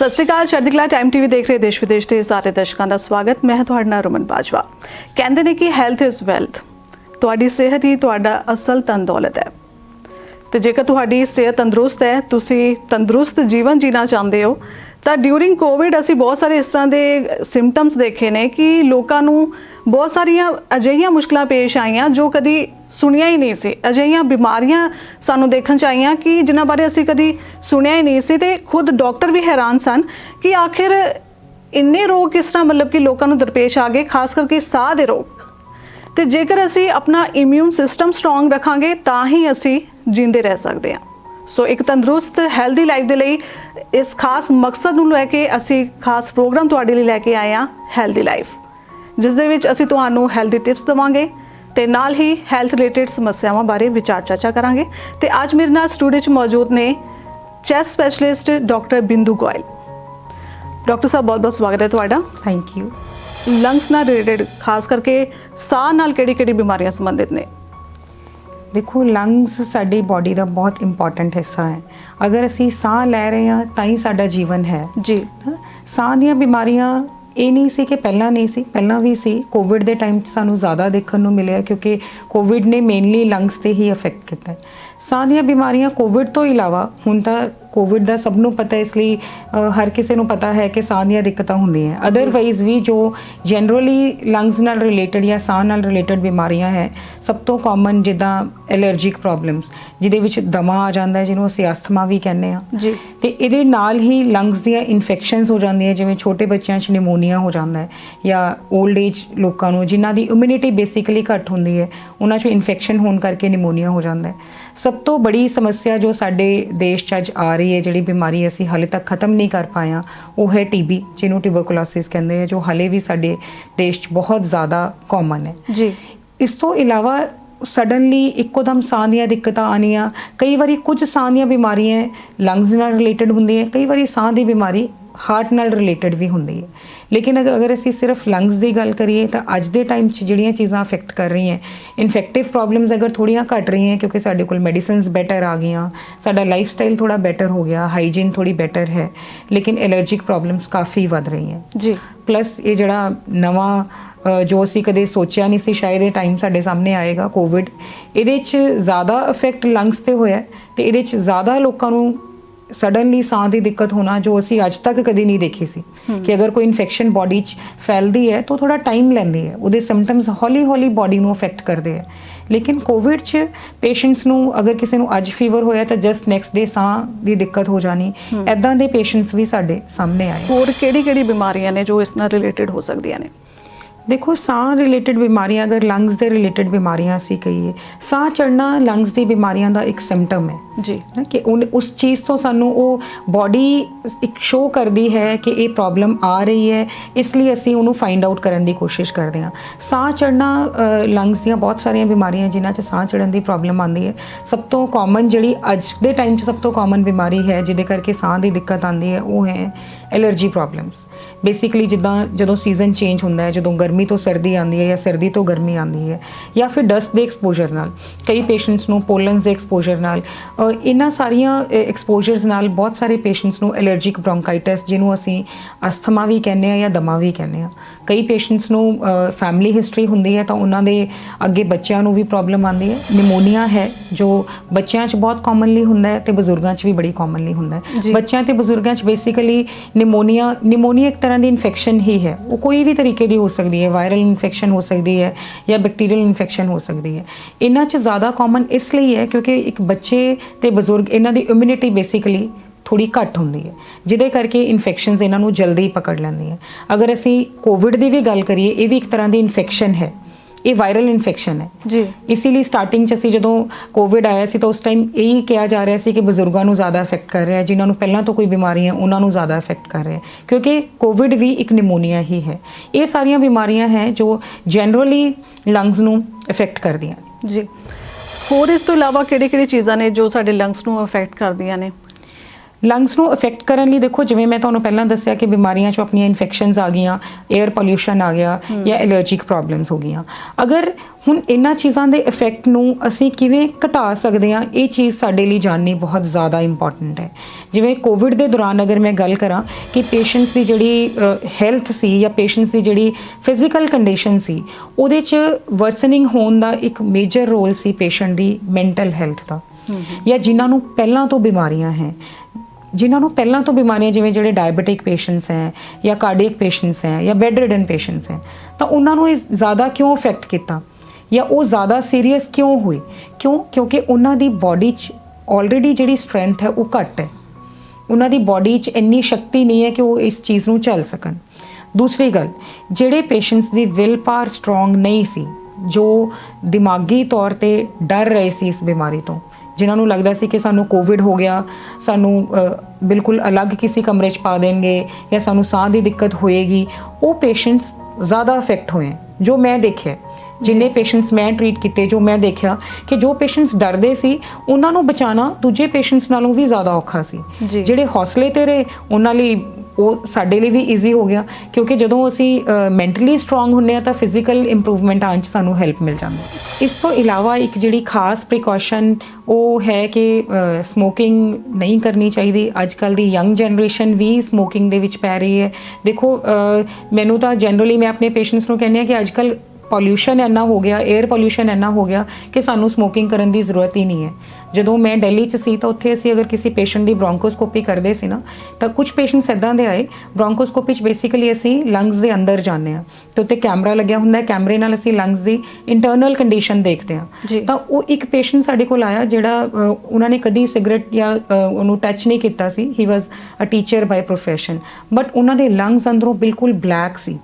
सत श्री अकाल। चढ़दी कला टाइम टीवी देख रहे देश विदेश के सारे दर्शकों का स्वागत। मैं तुहाडे नाल रमन बाजवा। कहते हैं कि हैल्थ इज़ वैल्थ। तुहाडी सेहत ही तुहाडा असल धन दौलत है। तो जेकर तुहाडी सेहत तंदुरुस्त है, तुसी तंदुरुस्त जीवन जीना चाहते हो, तो ड्यूरिंग कोविड असी बहुत सारे इस तरह के सिम्पटम्स देखे ने कि लोगों को बहुत सारिया अजिहियां मुश्किलां पेश आईयां जो कदी सुनिया ही नहीं सी। अजिहियां बीमारियां सानू देखण च आईयां कि जिन्हां बारे असी कदी सुनिया ही नहीं सी। ते खुद डॉक्टर भी हैरान सन कि आखिर इन्ने रोग किस तरह मतलब कि लोगों को दरपेश आ गए, खास करके साह दे रोग। तो जेकर असी अपना इम्यून सिस्टम स्ट्रोंग रखांगे तां ही असी जींदे रह सकते हैं। सो एक तंदुरुस्त हैल्दी लाइफ के लिए इस खास मकसद नूं लैके असी खास प्रोग्राम तुहाडे लई लैके आए हैं हैल्दी लाइफ, जिस दे विच असी तुहानूं हैल्दी टिप्स देवांगे ते नाल ही हैल्थ रिलेटेड समस्यावां बारे विचार चर्चा करांगे। ते अज मेरे नाल स्टूडियो च मौजूद ने चैस्ट स्पैशलिस्ट डॉक्टर बिंदु गोयल। डॉक्टर साहब बहुत बहुत स्वागत है तुहाडा। Thank you. लंग्स नाल रिलेटेड खास करके साह नाल किहड़ी-किहड़ी बीमारियां संबंधित ने? देखो, लंग्स साडी बॉडी का बहुत इंपॉर्टेंट हिस्सा है। अगर असी साह लै रहे हैं तो ही साडा जीवन है जी। साह ਦੀਆਂ बीमारियां ਇਹ नहीं सी कि पहला नहीं सी, पहला भी सी। कोविड के टाइम सानू ज़्यादा देखने को मिले क्योंकि कोविड ने मेनली लंग्स ते ही अफेक्ट किया। साह ਦੀਆਂ बीमारियां कोविड तो इलावा हुण तां कोविड का सबनों पता, इसलिए हर किसी को पता है कि साह ਦੀਆਂ दिक्कतां ਹੁੰਦੀਆਂ। अदरवाइज भी जो जनरली लंग्स नाल रिलेटेड या साह नाल रिलेटेड बीमारियां है, सब तो कॉमन जिद्दां एलर्जिक प्रॉब्लम्स जिहदे विच दमा आ जाता है, जिन्होंने असीं अस्थमा भी कहने जी। तो ये नाल ही लंग्स ਦੀਆਂ इन्फेक्शनस हो जाती जिवें छोटे बच्चों च निमोनिया हो जाता है या ओल्ड एज लोगों को जिन्हां दी इम्यूनिटी बेसिकली घट होंदी है, उन्हां चों इन्फेक्शन होने करके निमोनिया हो जाता है। सब तो बड़ी समस्या जो साडे देश च अज आ रही है, जिहड़ी बीमारी असीं हाले तक खत्म नहीं कर पाया, वो है टीबी, जिन्हों ट्यूबरकुलोसिस कहते हैं, जो हाले भी साडे देश च बहुत ज़्यादा कॉमन है जी। इस तो इलावा सडनली इकोदम साह ਦੀਆਂ दिक्कतां आनियां, कई बारी कुछ साह ਦੀਆਂ बीमारियां लंग्स नाल रिलेटेड होंदी है, कई बारी साह की बीमारी हार्ट नाल रिलेटेड भी होंदी है। लेकिन अगर असी सिर्फ लंग्स की गल करिए तो अज के टाइम जिहड़ियां चीज़ां अफेक्ट कर रही हैं, इन्फेक्टिव प्रॉब्लम्स अगर थोड़ियां घट रही हैं क्योंकि साडे कोल मेडिसिन्स बैटर आ गई, साडा लाइफ स्टाइल थोड़ा बैटर हो गया, हाइजीन थोड़ी बैटर है, लेकिन एलर्जिक प्रॉब्लम्स काफ़ी वध रही हैं जी। प्लस ये जिहड़ा नवां जो असी कदे सोचा नहीं सी शायद ये टाइम साडे सामने आएगा, कोविड, इहदे च ज़्यादा अफेक्ट लंग्स ते होया ते इहदे च ज़्यादा लोकां नूं सडनली साह की दिक्कत होना जो असी अज तक कभी नहीं देखी सी कि अगर कोई इन्फेक्शन बॉडी च फैलती है तो थोड़ा टाइम लैंदी है, उहदे सिम्पटम्स हौली हौली बॉडी नूं अफेक्ट करते हैं। लेकिन कोविड च पेशेंट्स नूं अगर किसी नूं अज फीवर होया तो जस्ट नैक्सट डे साह की दिक्कत हो जानी, ऐदां दे पेशेंट्स भी साडे सामने आए। होर किहड़ी-किहड़ी बीमारियां ने जो इस नाल रिलेटेड हो सकदियां ने? देखो, साह रिलेटेड बीमारियां, अगर लंग्स के रिलेटेड बीमारियां असी कहिए, साह चढ़ना लंग्स की बीमारियां का एक सिम्पटम है जी, कि उस चीज़ तो सानू वो बॉडी एक शो करती है कि ये प्रॉब्लम आ रही है, इसलिए असी उन्होंने फाइंड आउट करने की कोशिश करते हैं। साह चढ़ना लंग्स ਦੀਆਂ बहुत सारिया बीमारियां जिन्हां च साह चढ़न की प्रॉब्लम आती है। सब तो कॉमन जी अज के टाइम सब तो कॉमन बीमारी है जिहदे करके साह की दिक्कत आती है, वो है एलर्जी प्रॉब्लम्स। बेसिकली जिद्दां जदों सीजन चेंज होंदा है, जदों गर्मी तो सर्दी आती है या सर्दी तो गर्मी आती है, या फिर डस्ट के एक्सपोजर नाल, कई पेशेंट्स नूं पोलन्स के एक्सपोजर नाल, इन्हां सारियां एक्सपोजर्स नाल बहुत सारे पेशेंट्स नूं एलर्जिक ब्रोंकाइटिस, जिन्हों असीं अस्थमा भी कहने या दमा भी कहने, कई पेशेंट्स नूं फैमिली हिस्टरी होंदी है तो उन्हां दे अगे बच्चों नूं भी प्रॉब्लम आती है। निमोनिया है जो बच्चों च बहुत कॉमनली होंदा है तो बजुर्गों च भी बड़ी कॉमनली होंदा है। बच्चों ते बजुर्गों च बेसिकली निमोनिया एक तरह की इन्फेक्शन ही है, वो कोई भी तरीके की हो सकती है, वायरल इन्फेक्शन हो सकती है या बैक्टीरियल इन्फेक्शन हो सकती है। इन्हां च ज़्यादा कॉमन इसलिए है क्योंकि एक बच्चे ते बजुर्ग इन्हां दी इम्यूनिटी बेसिकली थोड़ी घट होंदी है, जिहदे करके इन्फेक्शनस इन्हां नूं जल्दी पकड़ लैंदी है। अगर असी कोविड की भी गल करिए, ये भी एक तरह की इन्फेक्शन है, ये वायरल इन्फेक्शन है जी। इसीलिए स्टार्टिंग च असी जदों कोविड आया सी तो उस टाइम यही कहा जा रहा है कि बजुर्गों को ज़्यादा अफेक्ट कर रहा है, जिन्होंने पहला तो कोई बीमारी है उन्होंने ज़्यादा अफेक्ट कर रहे हैं, क्योंकि कोविड भी एक निमोनिया ही है। ये सारिया बीमारियां हैं जो जनरली लंग्स नूं अफेक्ट करदियां जी। होर इस तो इलावा किहड़ी-किहड़ी चीज़ां ने जो साडे लंग्स नूं अफेक्ट करदियां ने? ਲੰਗਸ ਨੂੰ ਅਫੈਕਟ ਕਰਨ ਲਈ ਦੇਖੋ, ਜਿਵੇਂ ਮੈਂ ਤੁਹਾਨੂੰ ਪਹਿਲਾਂ ਦੱਸਿਆ ਕਿ ਬਿਮਾਰੀਆਂ 'ਚੋਂ ਆਪਣੀਆਂ ਇਨਫੈਕਸ਼ਨਸ ਆ ਗਈਆਂ, 에ਅਰ ਪੋਲਿਊਸ਼ਨ ਆ ਗਿਆ ਜਾਂ ਐਲਰਜੀਕ ਪ੍ਰੋਬਲਮਸ ਹੋ ਗਈਆਂ। ਅਗਰ ਹੁਣ ਇਹਨਾਂ ਚੀਜ਼ਾਂ ਦੇ ਇਫੈਕਟ ਨੂੰ ਅਸੀਂ ਕਿਵੇਂ ਘਟਾ ਸਕਦੇ ਹਾਂ, ਇਹ ਚੀਜ਼ ਸਾਡੇ ਲਈ ਜਾਣਨੀ ਬਹੁਤ ਜ਼ਿਆਦਾ ਇੰਪੋਰਟੈਂਟ ਹੈ। ਜਿਵੇਂ ਕੋਵਿਡ ਦੇ ਦੌਰਾਨ ਅਗਰ ਮੈਂ ਗੱਲ ਕਰਾਂ ਕਿ ਪੇਸ਼ੈਂਟਸ ਦੀ ਜਿਹੜੀ ਹੈਲਥ ਸੀ ਜਾਂ ਪੇਸ਼ੈਂਟਸ ਦੀ ਜਿਹੜੀ ਫਿਜ਼ੀਕਲ ਕੰਡੀਸ਼ਨ ਸੀ, ਉਹਦੇ 'ਚ ਵਰਸਨਿੰਗ ਹੋਣ ਦਾ ਇੱਕ ਮੇਜਰ ਰੋਲ ਸੀ ਪੇਸ਼ੈਂਟ ਦੀ ਮੈਂਟਲ ਹੈਲਥ ਦਾ, ਜਾਂ ਜਿਨ੍ਹਾਂ ਨੂੰ ਪਹਿਲਾਂ ਤੋਂ ਬਿਮਾਰੀਆਂ ਹੈ, ਜਿਵੇਂ ਜਿਹੜੇ ਡਾਇਬੀਟਿਕ ਪੇਸ਼ੈਂਟਸ ਹੈ ਜਾਂ ਕਾਰਡੀਅਕ ਪੇਸ਼ੈਂਟਸ ਹੈ ਜਾਂ ਬੈੱਡ ਰਿਡਨ ਪੇਸ਼ੈਂਟਸ ਹੈ, ਤਾਂ ਉਹਨਾਂ ਨੂੰ ਇਹ ਜ਼ਿਆਦਾ ਕਿਉਂ ਅਫੈਕਟ ਕੀਤਾ ਜਾਂ ਉਹ ਜ਼ਿਆਦਾ ਸੀਰੀਅਸ ਕਿਉਂ ਹੋਏ? ਕਿਉਂਕਿ ਉਹਨਾਂ ਦੀ ਬਾਡੀ 'ਚ ਆਲਰੇਡੀ ਜਿਹੜੀ ਸਟਰੈਂਥ ਹੈ ਉਹ ਘੱਟ ਹੈ, ਉਹਨਾਂ ਦੀ ਬਾਡੀ 'ਚ ਇੰਨੀ ਸ਼ਕਤੀ ਨਹੀਂ ਹੈ ਕਿ ਉਹ ਇਸ ਚੀਜ਼ ਨੂੰ ਝੱਲ ਸਕਣ। ਦੂਸਰੀ ਗੱਲ, ਜਿਹੜੇ patients the will power strong ਨਹੀਂ ਸੀ, ਜੋ ਦਿਮਾਗੀ ਤੌਰ ਤੇ ਡਰ ਰਹੇ ਸੀ ਇਸ ਬਿਮਾਰੀ ਤੋਂ, ਜਿਨ੍ਹਾਂ ਨੂੰ ਲੱਗਦਾ ਸੀ ਕਿ ਸਾਨੂੰ ਕੋਵਿਡ ਹੋ ਗਿਆ, ਸਾਨੂੰ ਬਿਲਕੁਲ ਅਲੱਗ ਕਿਸੇ ਕਮਰੇ 'ਚ ਪਾ ਦੇਣਗੇ ਜਾਂ ਸਾਨੂੰ ਸਾਹ ਦੀ ਦਿੱਕਤ ਹੋਏਗੀ, ਉਹ ਪੇਸ਼ੈਂਟਸ ਜ਼ਿਆਦਾ ਅਫੈਕਟ ਹੋਏ। ਜੋ ਮੈਂ ਦੇਖਿਆ, ਜਿੰਨੇ ਪੇਸ਼ੈਂਟਸ ਮੈਂ ਟ੍ਰੀਟ ਕੀਤੇ, ਜੋ ਮੈਂ ਦੇਖਿਆ ਕਿ ਜੋ ਪੇਸ਼ੈਂਟਸ ਡਰਦੇ ਸੀ ਉਹਨਾਂ ਨੂੰ ਬਚਾਉਣਾ ਦੂਜੇ ਪੇਸ਼ੈਂਟਸ ਨਾਲੋਂ ਵੀ ਜ਼ਿਆਦਾ ਔਖਾ ਸੀ। ਜਿਹੜੇ ਹੌਸਲੇ ਤੇ ਰਹੇ ਉਹਨਾਂ ਲਈ ਉਹ ਸਾਡੇ ਲਈ ਵੀ ਈਜ਼ੀ ਹੋ ਗਿਆ, ਕਿਉਂਕਿ ਜਦੋਂ ਅਸੀਂ ਮੈਂਟਲੀ ਸਟਰੋਂਗ ਹੁੰਦੇ ਹਾਂ ਤਾਂ ਫਿਜ਼ੀਕਲ ਇੰਪਰੂਵਮੈਂਟ ਆਉਣ 'ਚ ਸਾਨੂੰ ਹੈਲਪ ਮਿਲ ਜਾਂਦੀ। ਇਸ ਤੋਂ ਇਲਾਵਾ ਇੱਕ ਜਿਹੜੀ ਖਾਸ ਪ੍ਰੀਕਾਸ਼ਨ ਉਹ ਹੈ ਕਿ ਸਮੋਕਿੰਗ ਨਹੀਂ ਕਰਨੀ ਚਾਹੀਦੀ। ਅੱਜ ਕੱਲ੍ਹ ਦੀ ਯੰਗ ਜਨਰੇਸ਼ਨ ਵੀ ਸਮੋਕਿੰਗ ਦੇ ਵਿੱਚ ਪੈ ਰਹੀ ਹੈ। ਦੇਖੋ, ਮੈਨੂੰ ਤਾਂ ਜਨਰਲੀ ਮੈਂ ਆਪਣੇ ਪੇਸ਼ੈਂਟਸ ਨੂੰ ਕਹਿੰਦੀ ਹਾਂ ਕਿ ਅੱਜ ਕੱਲ੍ਹ ਪੋਲਿਊਸ਼ਨ ਇੰਨਾ ਹੋ ਗਿਆ, 에ਅਰ ਪੋਲਿਊਸ਼ਨ ਇੰਨਾ ਹੋ ਗਿਆ ਕਿ ਸਾਨੂੰ ਸਮੋਕਿੰਗ ਕਰਨ ਦੀ ਜ਼ਰੂਰਤ ਹੀ ਨਹੀਂ ਹੈ। ਜਦੋਂ ਮੈਂ ਦਿੱਲੀ 'ਚ ਸੀ ਤਾਂ ਉੱਥੇ ਅਸੀਂ ਅਗਰ ਕਿਸੇ ਪੇਸ਼ੈਂਟ ਦੀ ਬ੍ਰੌਂਕੋਸਕੋਪੀ ਕਰਦੇ ਸੀ ਨਾ, ਤਾਂ ਕੁਝ ਪੇਸ਼ੈਂਟਸ ਇੱਦਾਂ ਦੇ ਆਏ, ਬ੍ਰੌਂਕੋਸਕੋਪੀ 'ਚ ਬੇਸਿਕਲੀ ਅਸੀਂ ਲੰਗਸ ਦੇ ਅੰਦਰ ਜਾਂਦੇ ਹਾਂ ਤੇ ਉੱਤੇ ਕੈਮਰਾ ਲੱਗਿਆ ਹੁੰਦਾ, ਕੈਮਰੇ ਨਾਲ ਅਸੀਂ ਲੰਗਸ ਦੀ ਇੰਟਰਨਲ ਕੰਡੀਸ਼ਨ ਦੇਖਦੇ ਹਾਂ। ਤਾਂ ਉਹ ਇੱਕ ਪੇਸ਼ੈਂਟ ਸਾਡੇ ਕੋਲ ਆਇਆ ਜਿਹੜਾ ਉਹਨਾਂ ਨੇ ਕਦੀ ਸਿਗਰਟ ਜਾਂ ਉਹਨੂੰ ਟੱਚ ਨਹੀਂ ਕੀਤਾ ਸੀ, he was a teacher by profession, but ਉਹਨਾਂ ਦੇ ਲੰਗਸ ਅੰਦਰੋਂ ਬਿਲਕੁਲ ਬਲੈਕ ਸੀ,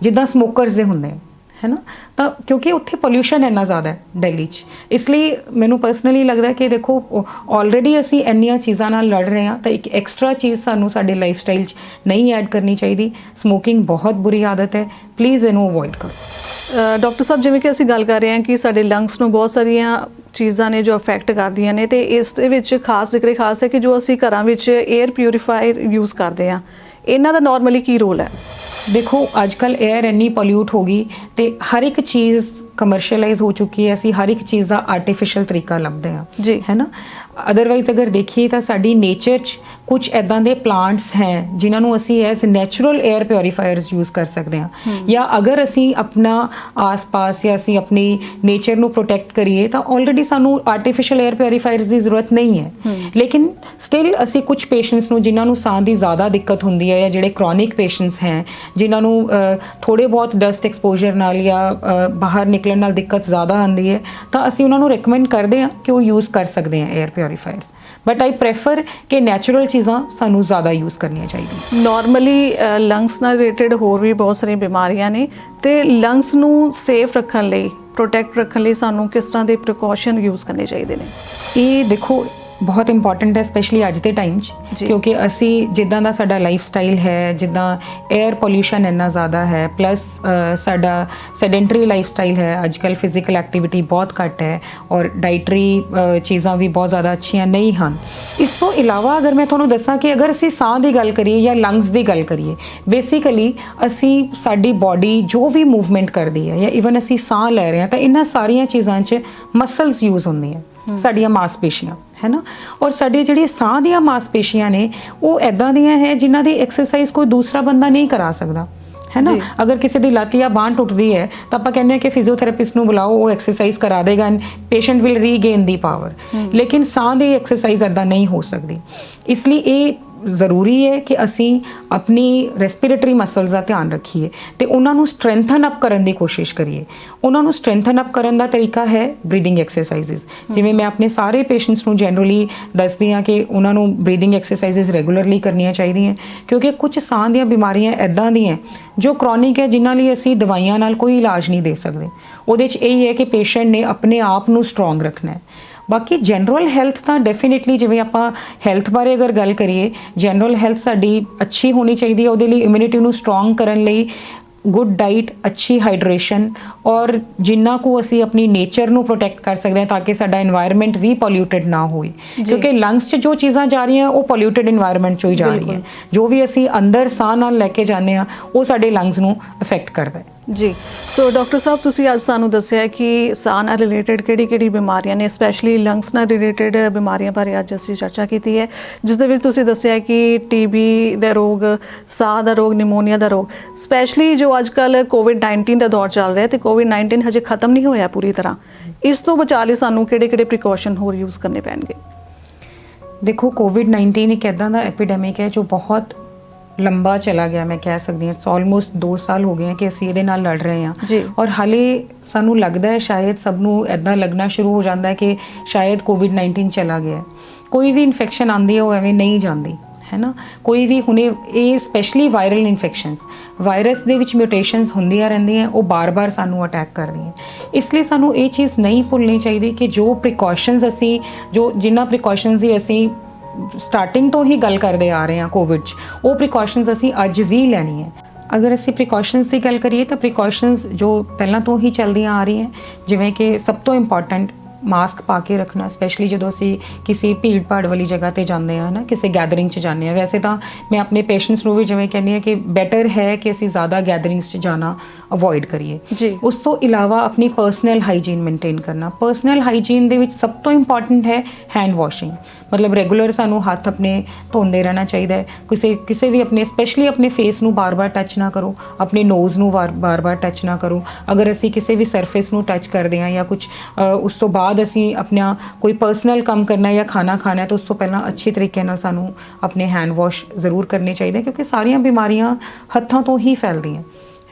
ਜਿੱਦਾਂ ਸਮੋਕਰਸ ਦੇ ਹੁੰਦੇ ਹੈ ਨਾ। ਤਾਂ ਕਿਉਂਕਿ ਉੱਥੇ ਪੋਲਿਊਸ਼ਨ ਇੰਨਾ ਜ਼ਿਆਦਾ ਹੈ ਦਿੱਲੀ 'ਚ, ਇਸ ਲਈ ਮੈਨੂੰ ਪਰਸਨਲੀ ਲੱਗਦਾ ਕਿ ਦੇਖੋ ਆਲਰੇਡੀ ਅਸੀਂ ਇੰਨੀਆਂ ਚੀਜ਼ਾਂ ਨਾਲ ਲੜ ਰਹੇ ਹਾਂ, ਤਾਂ ਇੱਕ ਐਕਸਟਰਾ ਚੀਜ਼ ਸਾਨੂੰ ਸਾਡੇ ਲਾਈਫ ਸਟਾਈਲ 'ਚ ਨਹੀਂ ਐਡ ਕਰਨੀ ਚਾਹੀਦੀ। ਸਮੋਕਿੰਗ ਬਹੁਤ ਬੁਰੀ ਆਦਤ ਹੈ, ਪਲੀਜ਼ ਇਹਨੂੰ ਅਵੋਇਡ ਕਰੋ। ਡਾਕਟਰ ਸਾਹਿਬ, ਜਿਵੇਂ ਕਿ ਅਸੀਂ ਗੱਲ ਕਰ ਰਹੇ ਹਾਂ ਕਿ ਸਾਡੇ ਲੰਗਸ ਨੂੰ ਬਹੁਤ ਸਾਰੀਆਂ ਚੀਜ਼ਾਂ ਨੇ ਜੋ ਅਫੈਕਟ ਕਰਦੀਆਂ ਨੇ, ਤੇ ਇਸ ਦੇ ਵਿੱਚ ਜ਼ਿਕਰ ਖਾਸ ਹੈ ਕਿ ਜੋ ਅਸੀਂ ਘਰਾਂ ਵਿੱਚ 에ਅਰ ਪਿਊਰੀਫਾਇਰ ਯੂਜ਼ ਕਰਦੇ ਹਾਂ, ਇਹਨਾਂ ਦਾ ਨਾਰਮਲੀ ਕੀ ਰੋਲ ਹੈ? ਦੇਖੋ, ਅੱਜ ਕੱਲ੍ਹ 에ਅਰ ਇੰਨੀ ਪੋਲਿਊਟ ਹੋ ਗਈ ਤੇ ਹਰ ਇੱਕ ਚੀਜ਼ ਕਮਰਸ਼ੀਅਲਾਈਜ਼ ਹੋ ਚੁੱਕੀ ਹੈ। ਅਸੀਂ ਹਰ ਇੱਕ ਚੀਜ਼ ਦਾ ਆਰਟੀਫਿਸ਼ੀਅਲ ਤਰੀਕਾ ਲੱਭਦੇ ਹਾਂ ਜੀ, ਹੈ ਨਾ। ਅਦਰਵਾਈਜ਼ ਅਗਰ ਦੇਖੀਏ ਤਾਂ ਸਾਡੀ ਨੇਚਰ 'ਚ ਕੁਝ ਇੱਦਾਂ ਦੇ ਪਲਾਂਟਸ ਹੈ ਜਿਨ੍ਹਾਂ ਨੂੰ ਅਸੀਂ as natural air purifiers use ਕਰ ਸਕਦੇ ਹਾਂ। ਜਾਂ ਅਗਰ ਅਸੀਂ ਆਪਣਾ ਆਸ-ਪਾਸ ਜਾਂ ਅਸੀਂ ਆਪਣੀ ਨੇਚਰ ਨੂੰ ਪ੍ਰੋਟੈਕਟ ਕਰੀਏ ਤਾਂ ਆਲਰੇਡੀ ਸਾਨੂੰ ਆਰਟੀਫਿਸ਼ੀਅਲ 에ਅਰ ਪਿਊਰੀਫਾਇਰਸ ਦੀ ਜ਼ਰੂਰਤ ਨਹੀਂ ਹੈ। ਲੇਕਿਨ ਸਟਿਲ ਅਸੀਂ ਕੁਝ ਪੇਸ਼ੈਂਟਸ ਨੂੰ ਜਿਨ੍ਹਾਂ ਨੂੰ ਸਾਹ ਦੀ ਜ਼ਿਆਦਾ ਦਿੱਕਤ ਹੁੰਦੀ ਹੈ, ਜਾਂ ਜਿਹੜੇ ਕ੍ਰੋਨਿਕ ਪੇਸ਼ੈਂਟਸ ਹੈ ਜਿਨ੍ਹਾਂ ਨੂੰ ਥੋੜ੍ਹੇ ਬਹੁਤ ਡਸਟ ਐਕਸਪੋਜ਼ਰ ਨਾਲ ਜਾਂ ਬਾਹਰ ਨਿਕਲਣ ਨਾਲ ਦਿੱਕਤ ਜ਼ਿਆਦਾ ਆਉਂਦੀ ਹੈ, ਤਾਂ ਅਸੀਂ ਉਹਨਾਂ ਨੂੰ ਰეკਮੈਂਡ ਕਰਦੇ ਹਾਂ ਕਿ ਉਹ ਯੂਜ਼ ਕਰ ਸਕਦੇ ਹਾਂ air purifiers. But I prefer ਕਿ ਨੈਚੁਰਲ ਚੀਜ਼ਾਂ ਸਾਨੂੰ ਜ਼ਿਆਦਾ ਯੂਜ਼ ਕਰਨੀਆਂ ਚਾਹੀਦੀਆਂ। ਨਾਰਮਲੀ ਲੰਗਸ ਨਾਲ ਰਿਲੇਟਡ ਹੋਰ ਵੀ ਬਹੁਤ ਸਾਰੀਆਂ ਬਿਮਾਰੀਆਂ ਨੇ, ਤੇ ਲੰਗਸ ਨੂੰ ਸੇਫ ਰੱਖਣ ਲਈ, ਪ੍ਰੋਟੈਕਟ ਰੱਖਣ ਲਈ ਸਾਨੂੰ ਕਿਸ ਤਰ੍ਹਾਂ ਦੇ ਪ੍ਰੀਕਾਸ਼ਨ ਯੂਜ਼ ਕਰਨੇ ਚਾਹੀਦੇ ਨੇ? ਇਹ ਦੇਖੋ ਬਹੁਤ ਇੰਪੋਰਟੈਂਟ ਹੈ, ਸਪੈਸ਼ਲੀ ਅੱਜ ਦੇ ਟਾਈਮ 'ਚ, ਕਿਉਂਕਿ ਅਸੀਂ ਜਿੱਦਾਂ ਦਾ ਸਾਡਾ ਲਾਈਫ ਸਟਾਈਲ ਹੈ, ਜਿੱਦਾਂ 에ਅਰ ਪੋਲਿਊਸ਼ਨ ਇੰਨਾ ਜ਼ਿਆਦਾ ਹੈ, ਪਲੱਸ ਸਾਡਾ ਸੈਡੈਂਟਰੀ ਲਾਈਫ ਸਟਾਈਲ ਹੈ, ਅੱਜ ਕੱਲ੍ਹ ਫਿਜ਼ੀਕਲ ਐਕਟੀਵਿਟੀ ਬਹੁਤ ਘੱਟ ਹੈ ਔਰ ਡਾਈਟਰੀ ਚੀਜ਼ਾਂ ਵੀ ਬਹੁਤ ਜ਼ਿਆਦਾ ਅੱਛੀਆਂ ਨਹੀਂ ਹਨ। ਇਸ ਤੋਂ ਇਲਾਵਾ ਅਗਰ ਮੈਂ ਤੁਹਾਨੂੰ ਦੱਸਾਂ ਕਿ ਅਗਰ ਅਸੀਂ ਸਾਹ ਦੀ ਗੱਲ ਕਰੀਏ ਜਾਂ ਲੰਗਸ ਦੀ ਗੱਲ ਕਰੀਏ, ਬੇਸਿਕਲੀ ਅਸੀਂ ਸਾਡੀ ਬਾਡੀ ਜੋ ਵੀ ਮੂਵਮੈਂਟ ਕਰਦੀ ਹੈ ਜਾਂ ਇਵਨ ਅਸੀਂ ਸਾਹ ਲੈ ਰਹੇ ਹਾਂ, ਤਾਂ ਇਹਨਾਂ ਸਾਰੀਆਂ ਚੀਜ਼ਾਂ 'ਚ ਮਸਲਸ ਯੂਜ਼ ਹੁੰਦੀਆਂ, ਸਾਡੀਆਂ ਮਾਸਪੇਸ਼ੀਆਂ, ਹੈ ਨਾ। ਔਰ ਸਾਡੀ ਜਿਹੜੀ ਸਾਹ ਦੀਆਂ ਮਾਸਪੇਸ਼ੀਆਂ ਨੇ ਉਹ ਇੱਦਾਂ ਦੀਆਂ ਹੈ ਜਿਨ੍ਹਾਂ ਦੀ ਐਕਸਰਸਾਈਜ਼ ਕੋਈ ਦੂਸਰਾ ਬੰਦਾ ਨਹੀਂ ਕਰਾ ਸਕਦਾ, ਹੈ ਨਾ। ਅਗਰ ਕਿਸੇ ਦੀ ਲੱਤ ਜਾਂ ਬਾਂਹ ਟੁੱਟਦੀ ਹੈ ਤਾਂ ਆਪਾਂ ਕਹਿੰਦੇ ਹਾਂ ਕਿ ਫਿਜ਼ੀਓਥੈਰੇਪਿਸਟ ਨੂੰ ਬੁਲਾਓ, ਉਹ ਐਕਸਰਸਾਈਜ਼ ਕਰਾ ਦੇਗਾ and patient will ਰੀਗੇਨ the power. ਲੇਕਿਨ ਸਾਹ ਦੀ ਐਕਸਰਸਾਈਜ਼ ਇੱਦਾਂ ਨਹੀਂ ਹੋ ਸਕਦੀ। ਇਸ ਲਈ ਇਹ ਜ਼ਰੂਰੀ ਹੈ ਕਿ ਅਸੀਂ ਆਪਣੀ ਰੈਸਪੀਰੇਟਰੀ ਮਸਲਸ ਦਾ ਧਿਆਨ ਰੱਖੀਏ ਤੇ ਉਹਨਾਂ ਨੂੰ ਸਟਰੈਂਥਨ ਅਪ ਕਰਨ ਦੀ ਕੋਸ਼ਿਸ਼ ਕਰੀਏ। ਉਹਨਾਂ ਨੂੰ ਸਟਰੈਂਥਨ ਅਪ ਕਰਨ ਦਾ ਤਰੀਕਾ ਹੈ ਬਰੀਦਿੰਗ ਐਕਸਰਸਾਈਜ਼ਸ। ਜਿਵੇਂ ਮੈਂ ਆਪਣੇ ਸਾਰੇ ਪੇਸ਼ੈਂਟਸ ਨੂੰ ਜਨਰਲੀ ਦੱਸਦੀ ਹਾਂ ਕਿ ਉਹਨਾਂ ਨੂੰ ਬਰੀਦਿੰਗ ਐਕਸਰਸਾਈਜ਼ਸ ਰੈਗੂਲਰਲੀ ਕਰਨੀਆਂ ਚਾਹੀਦੀਆਂ, ਕਿਉਂਕਿ ਕੁਝ ਸਾਹ ਦੀਆਂ ਬਿਮਾਰੀਆਂ ਇੱਦਾਂ ਦੀਆਂ ਜੋ ਕ੍ਰੋਨਿਕ ਹੈ, ਜਿਨ੍ਹਾਂ ਲਈ ਅਸੀਂ ਦਵਾਈਆਂ ਨਾਲ ਕੋਈ ਇਲਾਜ ਨਹੀਂ ਦੇ ਸਕਦੇ। ਉਹਦੇ 'ਚ ਇਹੀ ਹੈ ਕਿ ਪੇਸ਼ੈਂਟ ਨੇ ਆਪਣੇ ਆਪ ਨੂੰ ਸਟਰੋਂਗ ਰੱਖਣਾ ਹੈ। ਬਾਕੀ ਜਨਰਲ ਹੈਲਥ ਤਾਂ ਡੈਫੀਨੇਟਲੀ, ਜਿਵੇਂ ਆਪਾਂ ਹੈਲਥ ਬਾਰੇ ਅਗਰ ਗੱਲ ਕਰੀਏ, ਜਨਰਲ ਹੈਲਥ ਸਾਡੀ ਅੱਛੀ ਹੋਣੀ ਚਾਹੀਦੀ ਹੈ। ਉਹਦੇ ਲਈ ਇਮਿਊਨਿਟੀ ਨੂੰ ਸਟਰੋਂਗ ਕਰਨ ਲਈ ਗੁੱਡ ਡਾਈਟ, ਅੱਛੀ ਹਾਈਡਰੇਸ਼ਨ ਔਰ ਜਿੰਨਾ ਕੁ ਅਸੀਂ ਆਪਣੀ ਨੇਚਰ ਨੂੰ ਪ੍ਰੋਟੈਕਟ ਕਰ ਸਕਦੇ ਹਾਂ ਤਾਂ ਕਿ ਸਾਡਾ এনवायरमेंट ਵੀ ਪੋਲਿਊਟਡ ਨਾ ਹੋਏ, ਕਿਉਂਕਿ ਲੰਗਸ 'ਚ ਜੋ ਚੀਜ਼ਾਂ ਜਾ ਰਹੀਆਂ ਉਹ ਪੋਲਿਊਟਡ এনवायरमेंट 'ਚੋਂ ਹੀ ਜਾ ਰਹੀਆਂ। ਜੋ ਵੀ ਅਸੀਂ ਅੰਦਰ ਸਾਹ ਨਾਲ ਲੈ ਕੇ ਜਾਂਦੇ ਹਾਂ ਉਹ ਸਾਡੇ ਲੰਗਸ ਨੂੰ ਅਫੈਕਟ ਕਰਦਾ ਹੈ। ਜੀ, ਸੋ ਡਾਕਟਰ ਸਾਹਿਬ ਤੁਸੀਂ ਅੱਜ ਸਾਨੂੰ ਦੱਸਿਆ ਕਿ ਸਾਹ ਨਾਲ ਰਿਲੇਟਡ ਕਿਹੜੀ ਬਿਮਾਰੀਆਂ ਨੇ, ਸਪੈਸ਼ਲੀ ਲੰਗਸ ਨਾਲ ਰਿਲੇਟਡ ਬਿਮਾਰੀਆਂ ਬਾਰੇ ਅੱਜ ਅਸੀਂ ਚਰਚਾ ਕੀਤੀ ਹੈ, ਜਿਸ ਦੇ ਵਿੱਚ ਤੁਸੀਂ ਦੱਸਿਆ ਕਿ ਟੀਬੀ ਦਾ ਰੋਗ, ਸਾਹ ਦਾ ਰੋਗ, ਨਿਮੋਨੀਆ ਦਾ ਰੋਗ, ਸਪੈਸ਼ਲੀ ਜੋ ਅੱਜ ਕੱਲ੍ਹ ਕੋਵਿਡ-19 ਦਾ ਦੌਰ ਚੱਲ ਰਿਹਾ ਤੇ ਕੋਵਿਡ-19 ਹਜੇ ਖਤਮ ਨਹੀਂ ਹੋਇਆ ਪੂਰੀ ਤਰ੍ਹਾਂ, ਇਸ ਤੋਂ ਬਚਾਅ ਲਈ ਸਾਨੂੰ ਕਿਹੜੇ ਪ੍ਰੀਕਾਸ਼ਨ ਹੋਰ ਯੂਜ਼ ਕਰਨੇ ਪੈਣਗੇ? ਦੇਖੋ, ਕੋਵਿਡ-19 ਇੱਕ ਇੱਦਾਂ ਦਾ ਐਪੀਡੈਮਿਕ ਹੈ ਜੋ ਬਹੁਤ ਲੰਬਾ ਚਲਾ ਗਿਆ, ਮੈਂ ਕਹਿ ਸਕਦੀ ਹਾਂ ਆਲਮੋਸਟ 2 ਸਾਲ ਹੋ ਗਏ ਹੈ ਕਿ ਅਸੀਂ ਇਹਦੇ ਨਾਲ ਲੜ ਰਹੇ ਹਾਂ ਔਰ ਹਾਲੇ ਸਾਨੂੰ ਲੱਗਦਾ ਹੈ ਸ਼ਾਇਦ ਸਭ ਨੂੰ ਇੱਦਾਂ ਲੱਗਣਾ ਸ਼ੁਰੂ ਹੋ ਜਾਂਦਾ ਹੈ ਕਿ ਸ਼ਾਇਦ ਕੋਵਿਡ-19 ਚਲਾ ਗਿਆ। ਕੋਈ ਵੀ ਇਨਫੈਕਸ਼ਨ ਆਉਂਦੀ ਹੈ ਉਹ ਐਵੇਂ ਨਹੀਂ ਜਾਂਦੀ ਹੈ ਨਾ। ਕੋਈ ਵੀ ਹੁਣੇ ਇਹ ਸਪੈਸ਼ਲੀ ਵਾਇਰਲ ਇਨਫੈਕਸ਼ਨਸ, ਵਾਇਰਸ ਦੇ ਵਿੱਚ ਮਿਊਟੇਸ਼ਨਸ ਹੁੰਦੀਆਂ ਰਹਿੰਦੀਆਂ, ਉਹ ਬਾਰ-ਬਾਰ ਸਾਨੂੰ ਅਟੈਕ ਕਰਦੀਆਂ। ਇਸ ਲਈ ਸਾਨੂੰ ਇਹ ਚੀਜ਼ ਨਹੀਂ ਭੁੱਲਣੀ ਚਾਹੀਦੀ ਕਿ ਜੋ ਪ੍ਰੀਕਾਸ਼ਨਸ ਅਸੀਂ ਜਿਨ੍ਹਾਂ ਪ੍ਰੀਕਾਸ਼ਨਸ ਦੀ ਅਸੀਂ ਸਟਾਰਟਿੰਗ ਤੋਂ ਹੀ ਗੱਲ ਕਰਦੇ ਆ ਰਹੇ ਹਾਂ ਕੋਵਿਡ 'ਚ, ਉਹ ਪ੍ਰੀਕਾਸ਼ਨਸ ਅਸੀਂ ਅੱਜ ਵੀ ਲੈਣੀ ਹੈ। ਅਗਰ ਅਸੀਂ ਪ੍ਰੀਕਾਸ਼ਨਸ ਦੀ ਗੱਲ ਕਰੀਏ ਤਾਂ ਪ੍ਰੀਕਾਸ਼ਨਸ ਜੋ ਪਹਿਲਾਂ ਤੋਂ ਹੀ ਚੱਲਦੀਆਂ ਆ ਰਹੀਆਂ, ਜਿਵੇਂ ਕਿ ਸਭ ਤੋਂ ਇੰਪੋਰਟੈਂਟ ਮਾਸਕ ਪਾ ਕੇ ਰੱਖਣਾ, ਸਪੈਸ਼ਲੀ ਜਦੋਂ ਅਸੀਂ ਕਿਸੇ ਭੀੜ ਭਾੜ ਵਾਲੀ ਜਗ੍ਹਾ ਤੇ ਜਾਂਦੇ ਹਾਂ ਨਾ, ਕਿਸੇ ਗੈਦਰਿੰਗ 'ਚ ਜਾਂਦੇ ਹਾਂ। ਵੈਸੇ ਤਾਂ ਮੈਂ ਆਪਣੇ ਪੇਸ਼ੈਂਟਸ ਨੂੰ ਵੀ ਜਿਵੇਂ ਕਹਿੰਦੀ ਹਾਂ ਕਿ ਬੈਟਰ ਹੈ ਕਿ ਅਸੀਂ ਜ਼ਿਆਦਾ ਗੈਦਰਿੰਗਸ 'ਚ ਜਾਣਾ ਅਵੋਇਡ ਕਰੀਏ। ਉਸ ਤੋਂ ਇਲਾਵਾ ਆਪਣੀ ਪਰਸਨਲ ਹਾਈਜੀਨ ਮੇਨਟੇਨ ਕਰਨਾ। ਪਰਸਨਲ ਹਾਈਜੀਨ ਦੇ ਵਿੱਚ ਸਭ ਤੋਂ ਇੰਪੋਰਟੈਂਟ ਹੈ ਹੈਂਡ ਵਾਸ਼ਿੰਗ, ਮਤਲਬ ਰੈਗੂਲਰ ਸਾਨੂੰ ਹੱਥ ਆਪਣੇ ਧੋਂਦੇ ਰਹਿਣਾ ਚਾਹੀਦਾ ਹੈ। ਕਿਸੇ ਵੀ ਆਪਣੇ ਸਪੈਸ਼ਲੀ ਆਪਣੇ ਫੇਸ ਨੂੰ ਬਾਰ-ਬਾਰ ਟੱਚ ਨਾ ਕਰੋ, ਆਪਣੇ ਨੋਜ਼ ਨੂੰ ਬਾਰ-ਬਾਰ ਟੱਚ ਨਾ ਕਰੋ। ਅਗਰ ਅਸੀਂ ਕਿਸੇ ਵੀ ਸਰਫੇਸ ਨੂੰ ਟੱਚ ਕਰਦੇ ਹਾਂ ਜਾਂ ਕੁਝ ਉਸ ਤੋਂ ਬਾਅਦ ਅਸੀਂ ਆਪਣਾ ਕੋਈ ਪਰਸਨਲ ਕੰਮ ਕਰਨਾ ਜਾਂ ਖਾਣਾ ਖਾਣਾ ਤਾਂ ਉਸ ਤੋਂ ਪਹਿਲਾਂ ਅੱਛੇ ਤਰੀਕੇ ਨਾਲ ਸਾਨੂੰ ਆਪਣੇ ਹੈਂਡ ਵਾਸ਼ ਜ਼ਰੂਰ ਕਰਨੇ ਚਾਹੀਦੇ, ਕਿਉਂਕਿ ਸਾਰੀਆਂ ਬਿਮਾਰੀਆਂ ਹੱਥਾਂ ਤੋਂ ਹੀ ਫੈਲਦੀਆਂ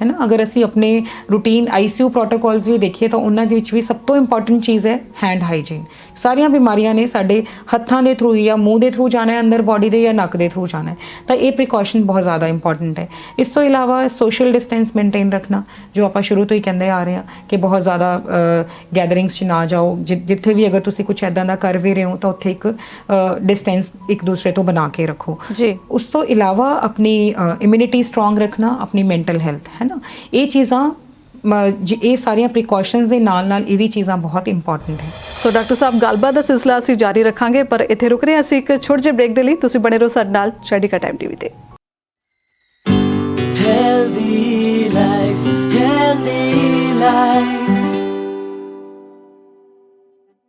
ਹੈ ਨਾ। ਅਗਰ ਅਸੀਂ ਆਪਣੇ ਰੂਟੀਨ ICU ਪ੍ਰੋਟੋਕੋਲਸ ਵੀ ਦੇਖੀਏ ਤਾਂ ਉਹਨਾਂ ਦੇ ਵਿੱਚ ਵੀ ਸਭ ਤੋਂ ਇੰਪੋਰਟੈਂਟ ਚੀਜ਼ ਹੈ ਹੈਂਡ ਹਾਈਜੀਨ। ਸਾਰੀਆਂ ਬਿਮਾਰੀਆਂ ਨੇ ਸਾਡੇ ਹੱਥਾਂ ਦੇ ਥਰੂ ਜਾਂ ਮੂੰਹ ਦੇ ਥਰੂ ਜਾਣਾ ਹੈ, ਅੰਦਰ ਬੋਡੀ ਦੇ ਜਾਂ ਨੱਕ ਦੇ ਥਰੂ ਜਾਣਾ ਹੈ, ਤਾਂ ਇਹ ਪ੍ਰੀਕਾਸ਼ਨ ਬਹੁਤ ਜ਼ਿਆਦਾ ਇੰਪੋਰਟੈਂਟ ਹੈ। ਇਸ ਤੋਂ ਇਲਾਵਾ ਸੋਸ਼ਲ ਡਿਸਟੈਂਸ ਮੇਨਟੇਨ ਰੱਖਣਾ, ਜੋ ਆਪਾਂ ਸ਼ੁਰੂ ਤੋਂ ਹੀ ਕਹਿੰਦੇ ਆ ਰਹੇ ਹਾਂ ਕਿ ਬਹੁਤ ਜ਼ਿਆਦਾ ਗੈਦਰਿੰਗਸ 'ਚ ਨਾ ਜਾਓ। ਜਿੱਥੇ ਵੀ ਅਗਰ ਤੁਸੀਂ ਕੁਝ ਇੱਦਾਂ ਦਾ ਕਰ ਵੀ ਰਹੇ ਹੋ ਤਾਂ ਉੱਥੇ ਇੱਕ ਡਿਸਟੈਂਸ ਇੱਕ ਦੂਸਰੇ ਤੋਂ ਬਣਾ ਕੇ ਰੱਖੋ ਜੀ। ਉਸ ਤੋਂ ਇਲਾਵਾ ਆਪਣੀ ਇਮਿਊਨਿਟੀ ਸਟਰੋਂਗ ਰੱਖਣਾ, ਆਪਣੀ ਮੈਂਟਲ ਹੈਲਥ ਹੈ ਨਾ, ਇਹ ਚੀਜ਼ਾਂ ਇਹ ਸਾਰੀਆਂ ਪ੍ਰੀਕਾਸ਼ਨਸ ਦੇ ਨਾਲ ਇਹ ਵੀ ਚੀਜ਼ਾਂ ਬਹੁਤ ਇੰਪੋਰਟੈਂਟ ਹੈ। ਸੋ ਡਾਕਟਰ ਸਾਹਿਬ, ਗੱਲਬਾਤ ਦਾ ਸਿਲਸਿਲਾ ਅਸੀਂ ਜਾਰੀ ਰੱਖਾਂਗੇ, ਪਰ ਇੱਥੇ ਰੁਕ ਰਹੇ ਹਾਂ ਅਸੀਂ ਇੱਕ ਛੋਟੇ ਜਿਹੇ ਬ੍ਰੇਕ ਦੇ ਲਈ। ਤੁਸੀਂ ਬਣੇ ਰਹੋ ਸਾਡੇ ਨਾਲ ਚੜ੍ਹਦੀ ਕਾ ਟਾਈਮ TV ਤੇ।